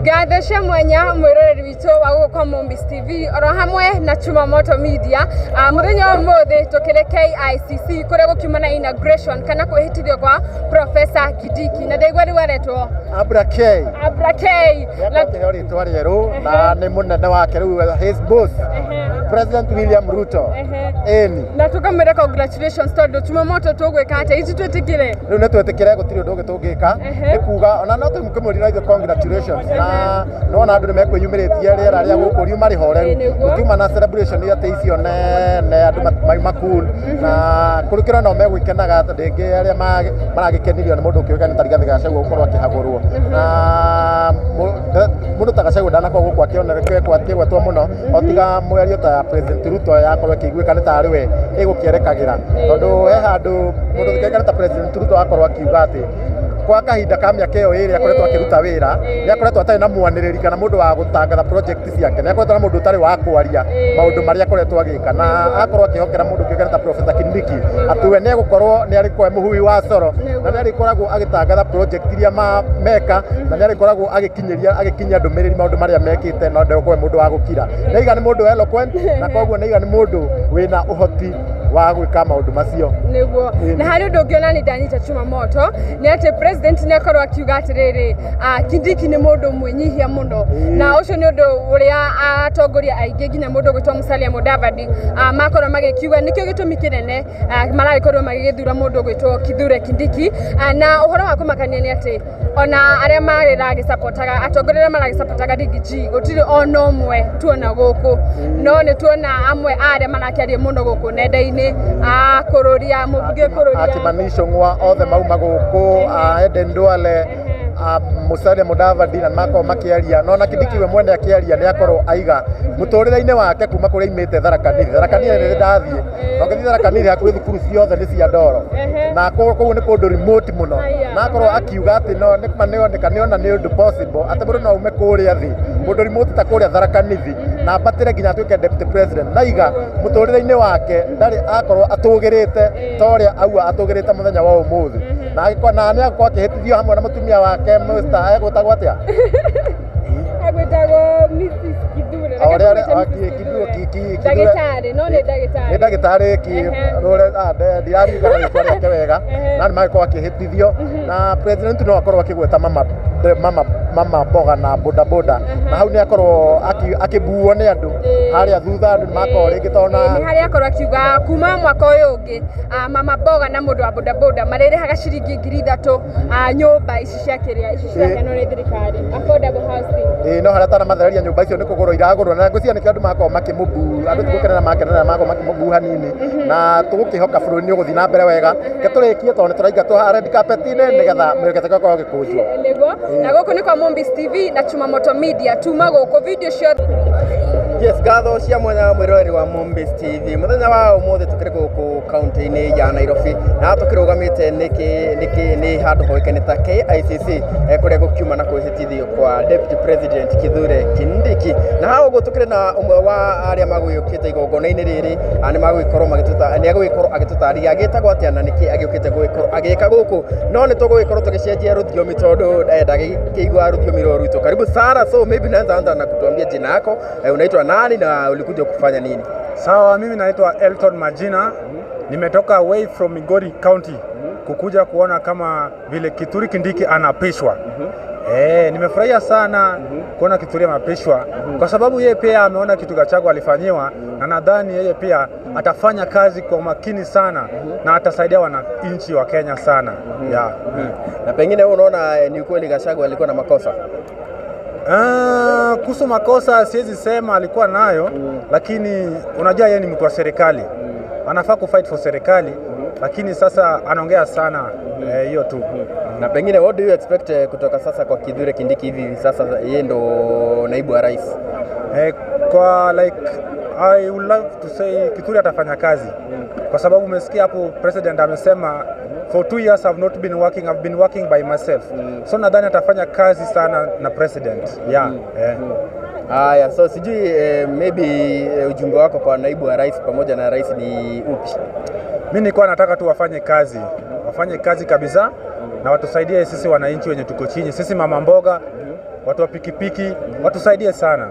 Ngadesha mwanya mwiroreri witu wa kwa Mombis TV oro hamwe na Chuma Moto Media muthenya omothe tukire KICC kure gukiuma inauguration kana kuhitithio kwa Professor Kindiki na ndaigwa ri waretwo Abra K na kehori twarieru na ni munene wake riu his boss President William Ruto na tukamwira congratulations tondu Chuma Moto tugwika ate ici twetikire riu ne twetikire gutiri undu gitungika ikuga ona no tumukimurira ithe congratulations na no andu nimekwiyumiritie riera ria guku riu mari horeru gutuma na celebration ya teisio ne andu makul na kurikira no megwikenaga ndingi aria maragikenirio ni mundu ukiuga ni tariga thigacagwo gukorwo akihagurwo na mundu tagacagwo ndanakwo guku akionere kwatwa muno otiga mwerio ta President Ruto yakorwo kiguika ni tari we igukierekagira tondu he handu mundu kigeka ta President Ruto akorwo akiuga ati kwa kahinda ka miaka iyo iri akoretwo akiruta wira ni akoretwo atari na mwaniriri kana mundu wa gutangatha project ciake ni akoretwo na mundu utari wa kwaria maundu maria akoretwo agika na akorwo akihokera mundu kigeka ta Professor Kindiki atuwe ni gukorwo ni ariko muhui wa coro na ni arikoragwo agitangatha project iria meka na ni arikoragwo agikinya ndumiriri maundu maria mekite na ndio kwa mundu wa gukira ni iga ni mundu eloquent na koguo ni iga ni mundu wina uhoti wa gwika maundu macio niguo na hari undu ungiona ni ndanyita Chuma Moto ni ati president ni akorwo akiuga atiriri Kindiki ni mundu mwinyihia muno na ucio ni undu uria atongoria aingi nginya mundu gwitwa Musalia Mudavadi makorwo magikiuga nikio gitumi kinene maragikorwo magithura mundu gwitwa Kithure Kindiki na uhoro wa kumakania ni ati ona aria marira supportaga atongoria maragisuportaga Rigiji gutiri ono omwe tuona guku no ni tuona amwe aria marakiaria muno guku nenda-ini kururia mubige kururia akimanisho ngwa othe mauma guku Eden Duale Musalia Mudavadi na mako makiaria no na Kindiki we mwene akiaria ni akorwo aiga muturire-ine wake kuma kuria imite Tharaka-Nithi ni ndathie no ngithi Tharaka-Nithi hakuhi thukuru ciothe ni cia ndoro na koguo ni kundu remote muno na akorwo akiuga ati no niona ni undu possible ati mundu no ume kuria thi mundu remote ta kuria Tharaka-Nithi na batire nginya atuike deputy president na iga muturire-ine wake ndari akorwo atugirite toria aua atugirite muthenya wa umuthi na ni akwa akihitithio hamwe na mutumia wake Mr. egutagwo atia egutagwo Mrs. Kithure ndagitari no ni ndagitari ni ndagitari ki rore ndiramika na gitwa riake wega na ni magiko akihitithio na president no akorwo akigweta mama Mboga na boda na hau ni akorwo akibuo ni andu haria thutha andu makorwo ringi tona ni haria akorwo akiuga kuma mwaka uyu ungi mama Mboga na mundu wa boda marirehaga ciringi 3,000 nyumba ici ciakiria ici ciakeno ni thirikari affordable housing no haria tana mathereria nyumba icio ni kugurwo iragurwo na ngucia ni kindu makorwo makimubu andu tugukenera makorwo makimubu hanini na tugukihoka bururi ni uguthi na mbere wega geturikie tondu turaiga tu red carpet ni nigetha mwekete kwa gikunjwo nego na guku ni kwa Mombis TV na Chuma Moto Media tuma guku video shot yes gatho cia mwanya mwiroreri wa Mombis TV muthenya wa umuthi tukire guku county-ini ya Nairobi na tukirugamite ni handu hoikene ta KICC kuria gukiuma na kuhitithio kwa Deputy President Kithure Kindiki na hau guku tukire na umwe wa aria maguyukite igongona-ini riri ani magwikorwo magituta ni agwikorwo agitutaria agitagwo atia na niki agiukite gwikorwo agika guku no ni tugwikorwo tugicenjia ruthiomi tondu ndagikigwa ruthiomi rwitu karibu sana so maybe naanza na kutuambia jina yako unaitwa nani na ulikuja kufanya nini? Sawa, mimi naitwa Elton Majina. Nimetoka away from Migori County kukuja kuona kama vile Kithure Kindiki anapishwa. Nimefurahia sana kuona Kithure anapishwa kwa sababu yeye pia ameona kitu Gachagua alifanyiwa na nadhani yeye pia atafanya kazi kwa makini sana na atasaidia wananchi wa Kenya sana. Na pengine wewe unaona ni ukweli Gachagua alikuwa na makosa? Kuhusu makosa siwezi sema alikuwa nayo lakini unajua yeye ni mtu wa serikali. Anafaa kufight for serikali lakini sasa anaongea sana hiyo tu. Na pengine what do you expect kutoka sasa kwa Kithure Kindiki hivi sasa yeye ndo naibu wa rais? Kwa I would love to say Kithure atafanya kazi kwa sababu umesikia hapo president amesema for 2 years I've been working by myself. So nadhani atafanya kazi sana na president. Haya, so sijui maybe ujumbe wako kwa naibu wa rais pamoja na rais ni upi? Mimi nilikuwa nataka tu wafanye kazi kabisa na watusaidie sisi wananchi wenye tuko chini. Sisi mama Mboga watu wa pikipiki watusaidie sana.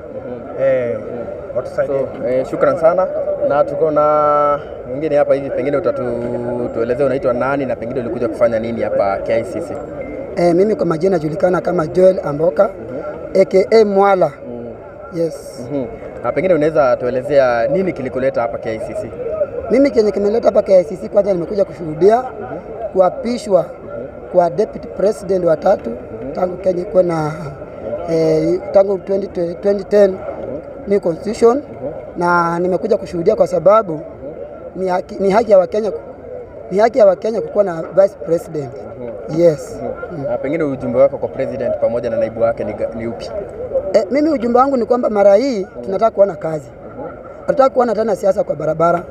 Watusaidie. So, shukran sana, na tuko na mwingine hapa hivi, pengine utatuelezea unaitwa nani na pengine ulikuja kufanya nini hapa KICC? Mimi kwa majina najulikana kama Joel Amboka aka Mwala. Yes. Na pengine unaweza tuelezea nini kilikuleta hapa KICC? Mimi kenye kimeleta hapa KICC, kwanza nimekuja kushuhudia kuapishwa kwa deputy president wa tatu tangu Kenya kuwa na tangu 2010 new constitution, na nimekuja kushuhudia kwa sababu ni haki ya Wakenya, ni haki ya Wakenya kukuwa na vice president. Yes. Na pengine ujumbe wako kwa president pamoja na naibu wake ni upi? Mimi ujumbe wangu ni kwamba mara hii tunataka kuona kazi. Tunataka kuona tena siasa kwa barabara.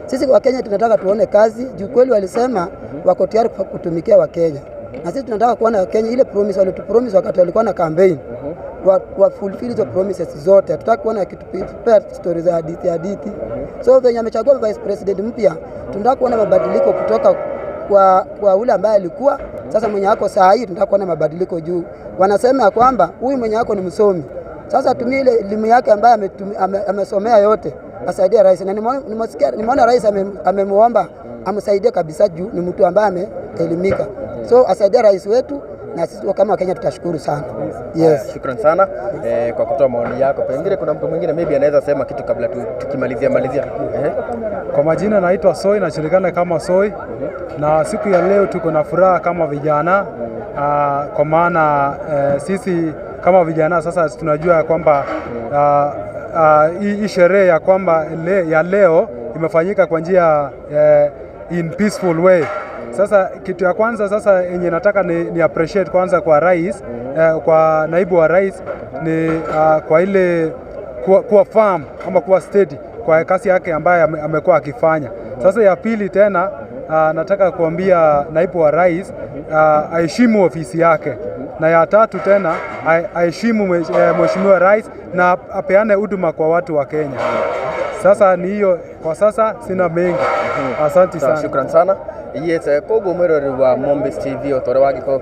Sisi wa Kenya tunataka tuone kazi. Juu kweli walisema wako tayari kutumikia wa Kenya. Na sisi tunataka kuona wa Kenya ile promise walitupromise wakati walikuwa na campaign. Wa fulfill hizo promises zote. Tunataka kuona kitupea stories za hadithi. So venye amechagua vice president mpya, tunataka kuona mabadiliko kutoka kwa ule ambaye alikuwa sasa mwenye wako saa hii. Tunataka kuona mabadiliko juu wanasema ya kwamba huyu mwenye wako ni msomi, sasa atumie ile elimu yake ambaye amesomea yote asaidie rais, na nimeona rais amemuomba amsaidie kabisa juu ni mtu ambaye ameelimika. So asaidie rais wetu na sisi kama Wakenya tutashukuru sana. Yes. Shukrani sana kwa kutoa maoni yako. Pengine kuna mtu mwingine maybe anaweza sema kitu kabla tukimalizia. Kwa majina naitwa Soi, najulikana kama Soi. Na siku ya leo tuko na furaha kama vijana kwa maana sisi kama vijana sasa tunajua kwamba hii sherehe ya kwamba ya leo imefanyika kwa njia in peaceful way. Sasa kitu ya kwanza sasa yenye nataka ni appreciate kwanza kwa rais, kwa naibu wa rais ni kwa ile kuwa firm ama kuwa steady kwa kazi yake ambaye amekuwa akifanya. Sasa ya pili tena nataka kuambia naibu wa rais aheshimu ofisi yake, na ya tatu tena aheshimu mheshimiwa rais na apeane huduma kwa watu wa Kenya. Sasa ni hiyo kwa sasa, sina mengi. Asante sana. Shukrani sana. Yes, kogo mwerori wa Mombis TV otore wagiko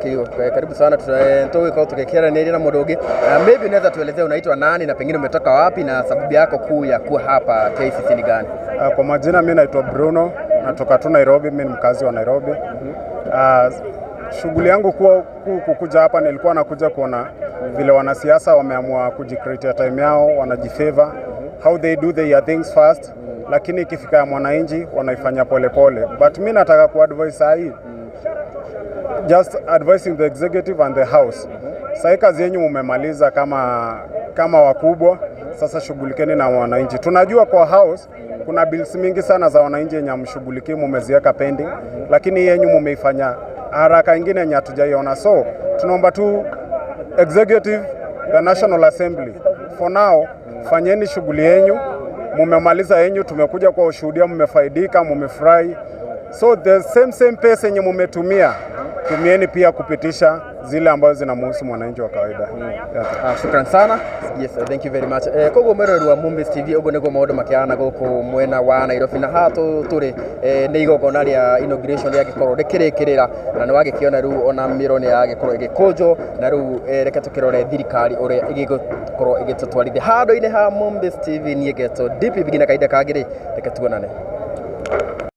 karibu sana, tutaweka tukekera neri na modoge. Maybe unaweza tuelezea unaitwa nani na pengine umetoka wapi na sababu yako kuu ya kuwa hapa KICC ni gani? Kwa majina mimi naitwa Bruno, natoka tu Nairobi, mimi ni mkazi wa Nairobi. Shughuli yangu kukuja hapa nilikuwa nakuja kuona vile wanasiasa wameamua kujicreate time yao, wanajifavor how they do their things fast, lakini ikifika ya mwananchi wanaifanya polepole. But mimi nataka kuadvise hii, just advising the executive and the house. Sasa kazi yenu mmemaliza kama wakubwa, sasa shughulikeni na wananchi. Tunajua kwa house kuna bills mingi sana za wananchi yenye mshughulikie, mmeziweka pending, lakini yenu mmeifanya haraka ingine yenye hatujaiona. So tunaomba tu executive, the National Assembly, for now fanyeni shughuli yenu, mmemaliza yenu, tumekuja kwa ushuhudia, mmefaidika, mmefurahi. So the same pace yenye mmetumia, tumieni pia kupitisha zile ambazo zinamhusu mwananchi wa kawaida. Shukrani sana. Yes, thank you very much. Kogo mwerori wa Mombis TV ogo nego maundu makiana goko mwena wa Nairobi, na hato turi ni igogona ria inauguration ya gikorwo rikirikirira na ni wagikiona riu ona mirone ya gikorwo igikunjo na riu reke tukirore thirikari uria igikorwo igitutwarithia handu-ini ha Mombis TV. Nie geto DP bigina kaida kagiri, reke tuonane.